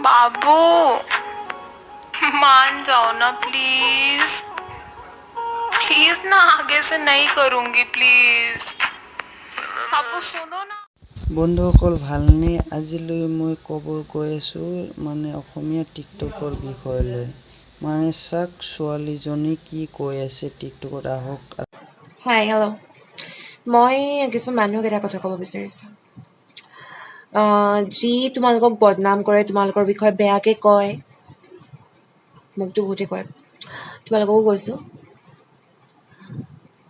बाबू मान जाओ ना प्लीज प्लीज ना आगे से नहीं करूंगी प्लीज बाबू सुनो ना বন্ধুসকল ভালনে আজিলৈ মই ক'ব গৈ আছো মানে অসমীয়া টিকটকৰ বিষয়লৈ মানে চাক ছোৱালীজনী কি কৈ আছে টিকটকত আহক হাই হেল্ল' মই কিছুমান মানুহক এটা কথা ক'ব বিচাৰিছোঁ যি তোমালোকক বদনাম কৰে তোমালোকৰ বিষয়ে বেয়াকৈ কয় মোকতো বহুতে কয় তোমালোককো কৈছোঁ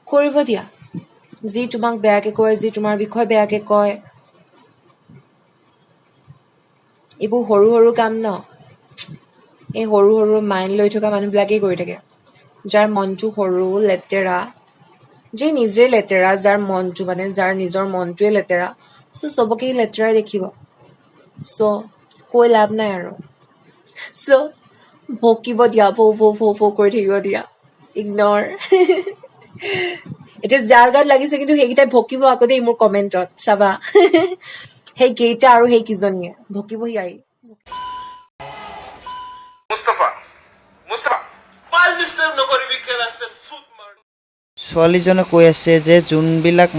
কৰিব দিয়া যি তোমাক বেয়াকৈ কয় যি তোমাৰ বিষয়ে বেয়াকৈ কয় এইবোৰ সৰু সৰু কাম ন এই সৰু সৰু মাইণ্ড লৈ থকা মানুহবিলাকেই কৰি থাকে যাৰ মনটো সৰু লেতেৰা যে নিজে লেতেৰা যাৰ মনটো মানে যাৰ নিজৰ মনটোৱে লেতেৰা চ' চবকে লেতেৰাই দেখিব চ' কৈ লাভ নাই আৰু চ' ভকিব দিয়া ফৌ ফৌ ফৌ ফৌ কৰি থাকিব দিয়া ইগনৰ এতিয়া যাৰ গাত লাগিছে কিন্তু সেইকেইটাই ভকিব আকৌ দেই মোৰ কমেণ্টত চাবা সেইকেইটা আৰু সেইকেইজনীয়ে ভকিবহি আহি ছোৱালীজনে কৈ আছে যে যোনবিলাক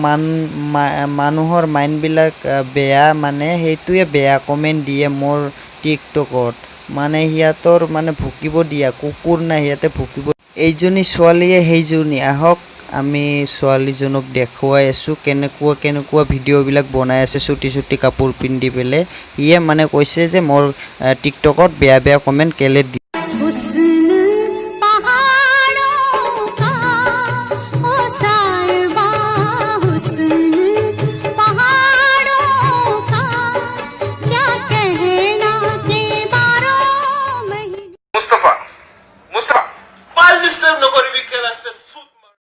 মানুহৰ মাইণ্ডবিলাক বেয়া মানে সেইটোৱে বেয়া কমেণ্ট দিয়ে মোৰ টিকটকত মানে সিহঁতৰ মানে ভুকিব দিয়া কুকুৰ নাই সিহঁতে ভুকিব এইজনী ছোৱালীয়ে সেইজনী আহক আমি ছোৱালীজনক দেখুৱাই আছোঁ কেনেকুৱা ভিডিঅ'বিলাক বনাই আছে চুটি কাপোৰ পিন্ধি পেলাই ইয়ে মানে কৈছে যে মোৰ টিকটকত বেয়া কমেণ্ট কেলে দিয়ে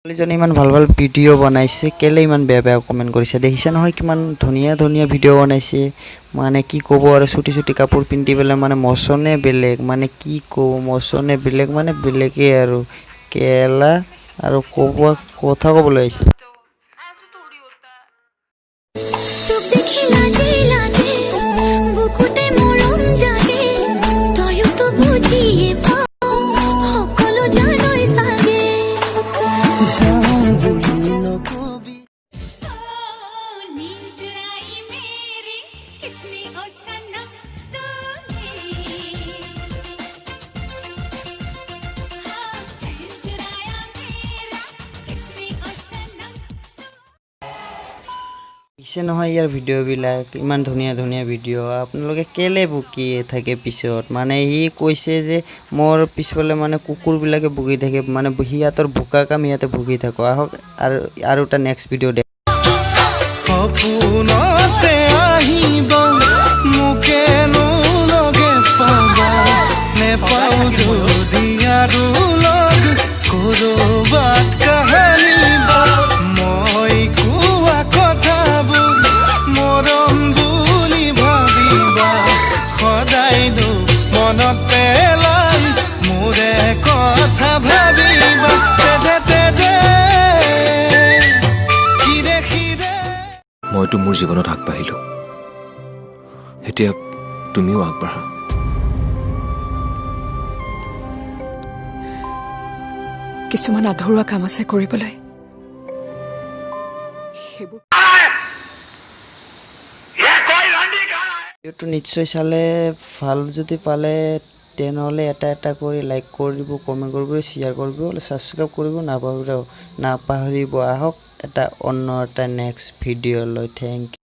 ছোৱালীজনী ইমান ভাল ভিডিঅ' বনাইছে কেলে ইমান বেয়া কমেণ্ট কৰিছে দেখিছে নহয় কিমান ধুনীয়া ভিডিঅ' বনাইছে মানে কি ক'ব আৰু চুটি কাপোৰ পিন্ধি পেলাই মানে মচনে বেলেগ মানে কি ক'ব মচনে বেলেগ মানে বেলেগেই আৰু কেলা আৰু কথা ক'বলৈ আহিছে ऐसे थोड़ी होता है দেখিছে নহয় ইয়াৰ ভিডিঅ'বিলাক ইমান ধুনীয়া ভিডিঅ' আপোনালোকে কেলে বকি থাকে পিছত মানে সি কৈছে যে মোৰ পিছফালে মানে কুকুৰবিলাকে বকি থাকে মানে সিহঁতৰ বোকা কাম সিহঁতে ভুগি থাকো আহক আৰু এটা নেক্সট ভিডিঅ' দেখ সপোনতে আহিবা মোকেনো লগে পাবা নেপাও যদি আৰু লগ কৰবাত কাহানী বা মই কোৱা কথাবোৰ মৰম বুলি ভাবিবা সদায় মনত পেলাই মোৰে কথা ভাবিবা তেজে মইতো মোৰ জীৱনত আগবাঢ়িলোঁ এতিয়া তুমিও আগবাঢ়া কিছুমান আধৰুৱা কাম আছে কৰিবলৈ ভিডিঅ'টো নিশ্চয় চালে ভাল যদি পালে তেনেহ'লে এটা কৰি লাইক কৰিব কমেণ্ট কৰিব শ্বেয়াৰ কৰিব ছাবস্ক্ৰাইব কৰিব নাপাহৰিব আহক অন্য এটা নেক্সট ভিডিঅ'লৈ থেংক ইউ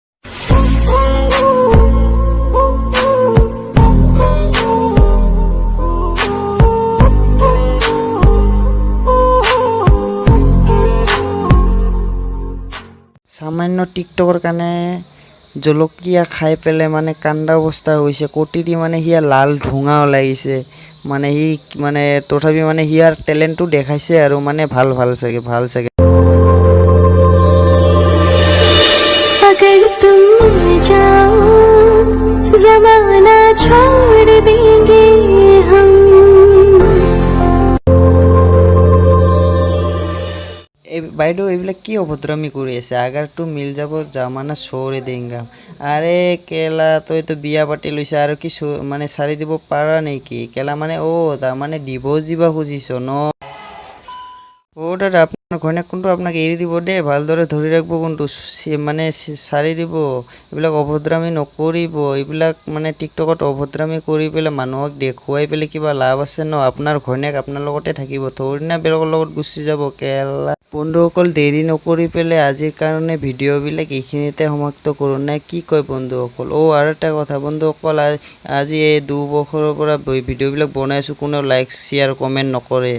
সামান্য টিকটকৰ কাৰণে জলকীয়া খাই পেলাই মানে কান্দা অৱস্থা হৈছে কটি দি মানে সিয়া লাল ধোঁঙা ওলাইছে মানে সি মানে তথাপি মানে সিয়াৰ টেলেণ্টটো দেখাইছে আৰু মানে ভাল চাগে अगर तुम जाओ जमाना छोड़ देंगे हम বাইদেউ এইবিলাক কি অভদ্ৰামি কৰি আছে আগাৰটো মিল যাব জামানা চৌৰে দেংগা আৰে কেলা তইতো বিয়া পাতি লৈছা আৰু কি মানে চাৰি দিব পাৰা নেকি কেলা মানে তাৰমানে দিব যিবা খুজিছ ন দাদা আপোনাৰ ঘৈণীয়েক কোনটো আপোনাক এৰি দিব দেই ভালদৰে ধৰি ৰাখিব কোনটো মানে চাৰি দিব এইবিলাক অভদ্ৰামি নকৰিব এইবিলাক মানে টিকটকত অভদ্ৰামি কৰি পেলাই মানুহক দেখুৱাই পেলাই কিবা লাভ আছে ন আপোনাৰ ঘৈণীয়েক আপোনাৰ লগতে থাকিব থৰি না বেলেগৰ লগত গুচি যাব কেলা বন্ধুসকল দেৰি নকৰি পেলাই আজিৰ কাৰণে ভিডিঅ'বিলাক এইখিনিতে সমাপ্ত কৰোঁ নে কি কয় বন্ধুসকল আৰু এটা কথা বন্ধুসকল আজি এই 2 বছৰৰ পৰা ভিডিঅ'বিলাক বনাই আছোঁ কোনেও লাইক শ্বেয়াৰ কমেণ্ট নকৰে